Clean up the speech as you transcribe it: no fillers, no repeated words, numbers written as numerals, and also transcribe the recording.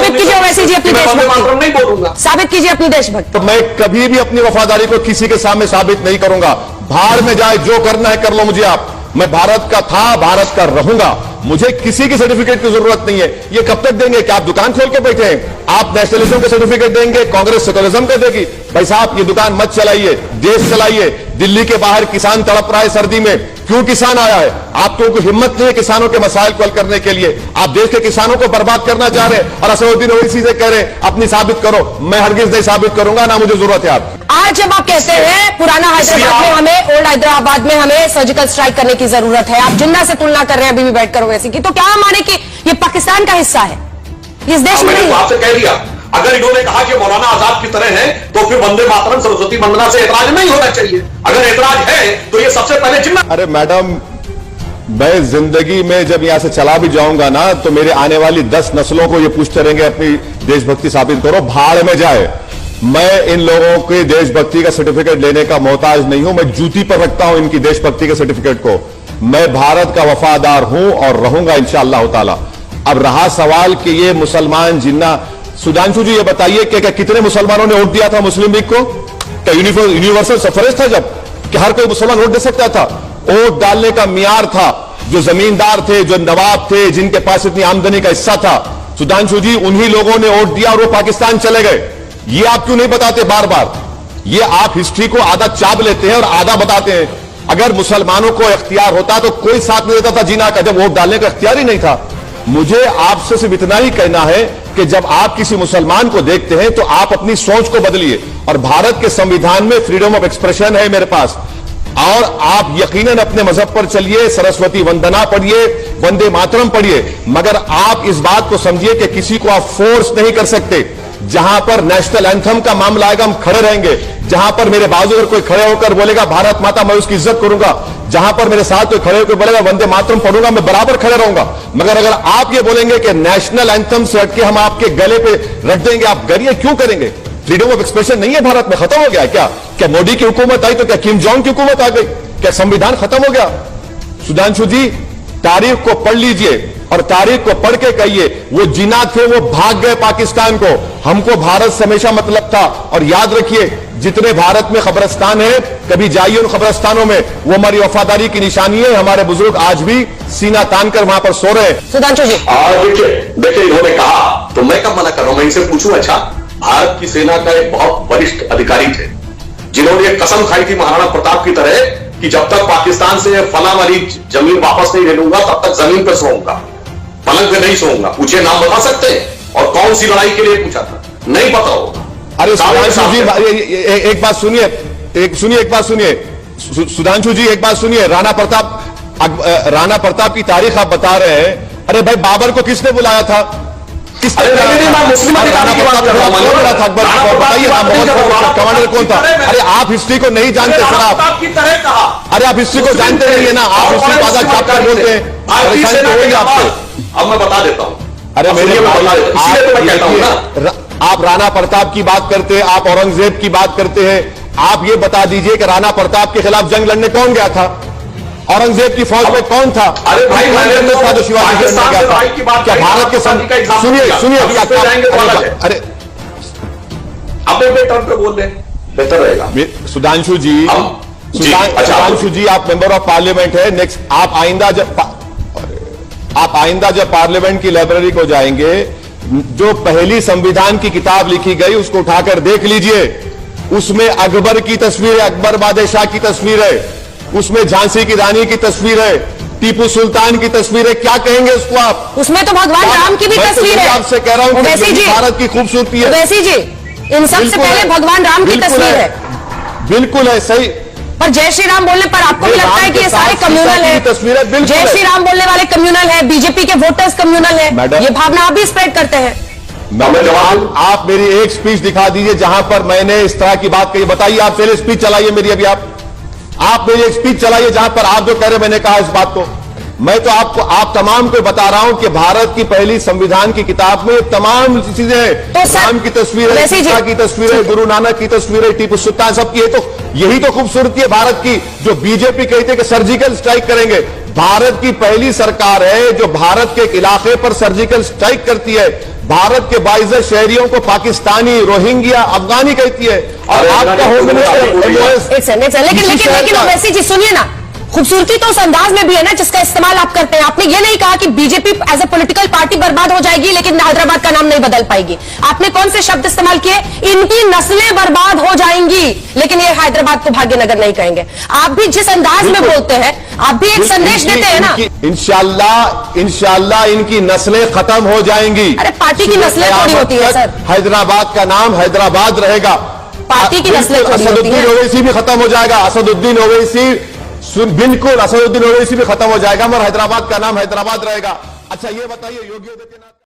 साबित कीजिए ओवैसी जी अपनी देशभक्ति, नहीं बोलूंगा, साबित कीजिए अपनी देशभक्ति। तो मैं कभी भी अपनी वफादारी को किसी के सामने साबित नहीं करूंगा। बाहर में जाए, जो करना है कर लो मुझे आप। मैं भारत का था, भारत का रहूंगा। मुझे किसी की सर्टिफिकेट की जरूरत नहीं है। ये कब तक देंगे? क्या आप दुकान खोल के बैठे हैं? आप नेशनलिज्म के सर्टिफिकेट देंगे, कांग्रेस सेकुलरिज्म का देगी? भाई साहब, ये दुकान मत चलाइए, देश चलाइए। दिल्ली के बाहर किसान तड़प रहा है सर्दी में, क्यों किसान आया है? आपको कोई हिम्मत नहीं है किसानों के मसाइल को हल करने के लिए। आप देश के किसानों को बर्बाद करना चाह रहे हैं और असदुद्दीन ओवैसी से कह रहे हैं अपनी साबित करो। मैं हरगिज नहीं साबित करूंगा, ना मुझे जरूरत है। आप आज जब आप कहते हैं पुराना हैदराबाद में हमें, ओल्ड हैदराबाद में हमें सर्जिकल स्ट्राइक करने की जरूरत है, आप जिन्ना से तुलना कर रहे हैं अभी भी बैठकर ओवैसी की, तो क्या हम माने कि ये पाकिस्तान का हिस्सा है, इस देश में नहीं? आपसे कह दिया, अगर इन्होंने कहा कि मौलाना आजाद की तरह है तो फिर वंदे मातरम सरस्वती वंदना से एतराज नहीं होना चाहिए। अगर एतराज है तो ये सबसे पहले जिम्मा। अरे मैडम, मैं जिंदगी में जब यहां से चला भी जाऊंगा ना, तो मेरे आने वाली 10 नस्लों को ये पूछते रहेंगे अपनी देशभक्ति साबित करो। भाड़ में जाए। मैं इन लोगों के देशभक्ति का सर्टिफिकेट लेने का मोहताज नहीं हूं। मैं जूती पर रखता हूं इनकी देशभक्ति के सर्टिफिकेट को। मैं भारत का वफादार हूं और रहूंगा इंशाअल्लाह ताला। अब रहा सवाल कि ये मुसलमान जिन्ना, सुधांशु जी ये बताइए कि क्या कितने मुसलमानों ने वोट दिया था मुस्लिम लीग को? क्या यूनिवर्सल सफरेज था जब कि हर कोई मुसलमान वोट दे सकता था? वोट डालने का मियार था जो जमींदार थे, जो नवाब थे, जिनके पास इतनी आमदनी का हिस्सा था। सुधांशु जी, उन्हीं लोगों ने वोट दिया और वो पाकिस्तान चले गए। ये आप क्यों नहीं बताते बार बार? ये आप हिस्ट्री को आधा चाप लेते हैं और आधा बताते हैं। अगर मुसलमानों को इख्तियार होता तो कोई साथ नहीं देता था जीना का, जब वोट डालने का इख्तियार ही नहीं था। मुझे आपसे सिर्फ इतना ही कहना है कि जब आप किसी मुसलमान को देखते हैं तो आप अपनी सोच को बदलिए। और भारत के संविधान में फ्रीडम ऑफ एक्सप्रेशन है मेरे पास, और आप यकीनन अपने मजहब पर चलिए, सरस्वती वंदना पढ़िए, वंदे मातरम पढ़िए, मगर आप इस बात को समझिए कि किसी को आप फोर्स नहीं कर सकते। जहां पर नेशनल एंथम का मामला आएगा हम खड़े रहेंगे। जहां पर मेरे बाजू अगर कोई खड़े होकर बोलेगा भारत माता, मैं उसकी इज्जत करूंगा। जहां पर मेरे साथ कोई खड़े होकर बोलेगा वंदे मातरम पढ़ूंगा, मैं बराबर खड़े रहूंगा। मगर अगर आप ये बोलेंगे कि नेशनल एंथम से हटके हम आपके गले पे रख देंगे, आप गरिए क्यों करेंगे? फ्रीडम ऑफ एक्सप्रेशन नहीं है भारत में, खत्म हो गया क्या? क्या मोदी की हुकूमत आई तो क्या किम जोंग की हुकूमत आ गई? क्या संविधान खत्म हो गया? सुधांशु जी, तारीख को पढ़ लीजिए और तारीख को पढ़ के कहिए वो जिन्ना थे वो भाग गए पाकिस्तान को। हमको भारत से हमेशा मतलब था। और याद रखिए, जितने भारत में कब्रिस्तान है, कभी जाइए उन कब्रिस्तानों में, वो हमारी वफादारी की निशानी है। हमारे बुजुर्ग आज भी सीना तान कर वहां पर सो रहे हैं। सुधांशु जी, देखिए इन्होंने कहा तो मैं कब मना कर रहा हूं? मैं इनसे पूछूं, अच्छा भारत की सेना का एक बहुत वरिष्ठ अधिकारी थे जिन्होंने एक कसम खाई थी महाराणा प्रताप की तरह कि जब तक पाकिस्तान से फला वाली जमीन वापस नहीं ले लूंगा तब तक जमीन पर सोऊंगा, पलंग पे नहीं सोऊंगा। पूछे, नाम बता सकते हैं? और कौन सी लड़ाई के लिए पूछा था? नहीं पता होगा। अरे सुधांशु जी, एक बात सुनिए, एक बात सुनिए सुधांशु जी, एक बात सुनिए। राणा प्रताप की तारीख आप बता रहे हैं। अरे भाई, बाबर को किसने बुलाया था? कमांडर कौन था? अरे आप हिस्ट्री को नहीं जानते सर, आप अरे आप हिस्ट्री को जानते नहीं है ना, आप हिस्ट्री को आधा छाप कर बोलते हैं। अब मैं बता देता हूं। अरे मेरे आप राणा प्रताप की बात करते हैं, आप औरंगजेब की बात करते हैं। आप ये बता दीजिए कि राणा प्रताप के खिलाफ जंग लड़ने कौन गया था? औरंगजेब की फौज में कौन था? अरे भाई, था जो शिवाजी क्या भारत के सुनिए अरे अपने टर्म पे बोल रहे बेहतर रहेगा। सुधांशु जी, आप मेंबर ऑफ पार्लियामेंट है। नेक्स्ट आप आइंदा जब पार्लियामेंट की लाइब्रेरी को जाएंगे, जो पहली संविधान की किताब लिखी गई उसको उठाकर देख लीजिए। उसमें अकबर की तस्वीर है, अकबर बादशाह की तस्वीर है, उसमें झांसी की रानी की तस्वीर है, टीपू सुल्तान की तस्वीर है। क्या कहेंगे उसको आप? उसमें तो भगवान राम की भी तस्वीर है। आपसे कह रहा हूं कि भारत की खूबसूरती है। ओवैसी जी, इन सबसे पहले भगवान राम की तस्वीर है। बिल्कुल है, सही। पर जय श्री राम बोलने पर आपको भी लगता है कि ये सारे कम्युनल है? तस्वीर है, जय श्री राम बोलने वाले कम्युनल है, बीजेपी के वोटर्स कम्युनल है, ये भावना आप भी स्प्रेड करते हैं। आप मेरी एक स्पीच दिखा दीजिए जहां पर मैंने इस तरह की बात कही। बताइए, आप पहले स्पीच चलाइए मेरी। अभी आप मेरी एक स्पीच चलाइए जहां पर आप जो कह रहे मैंने कहा इस बात को। मैं तो आप तमाम को बता रहा हूं कि भारत की पहली संविधान की किताब में तमाम चीजें हैं। तो राम की तस्वीर है, सीता की तस्वीर है, गुरु नानक की तस्वीर है, टीपू सुल्तान सबकी है। तो यही तो खूबसूरती है भारत की। जो बीजेपी कहते हैं कि सर्जिकल स्ट्राइक करेंगे, भारत की पहली सरकार है जो भारत के एक इलाके पर सर्जिकल स्ट्राइक करती है। भारत के 22 शहरियों को पाकिस्तानी, रोहिंग्या, अफगानी कहती है, और अरे आपका होम मिनिस्टर MOS एक सेकंड, लेकिन वैसी चीज सुनिए ना, खूबसूरती तो उस अंदाज में भी है ना जिसका इस्तेमाल आप करते हैं। आपने ये नहीं कहा कि BJP as a political party बर्बाद हो जाएगी लेकिन हैदराबाद का नाम नहीं बदल पाएगी। आपने कौन से शब्द इस्तेमाल किए? इनकी नस्लें बर्बाद हो जाएंगी लेकिन ये हैदराबाद को भाग्यनगर नहीं कहेंगे। आप भी जिस अंदाज में बोलते हैं, आप भी एक संदेश देते हैं ना। इंशाल्लाह इनकी नस्लें खत्म हो जाएंगी। अरे पार्टी की नस्लें थोड़ी होती है सर। हैदराबाद का नाम हैदराबाद रहेगा। पार्टी की नस्लें थोड़ी होती है। असदुद्दीन ओवैसी भी खत्म हो जाएगा। असदुद्दीन ओवैसी बिल्कुल, असदुद्दीन ओवैसी भी खत्म हो जाएगा, मगर हैदराबाद का नाम हैदराबाद रहेगा। अच्छा ये बताइए, योगी आदित्यनाथ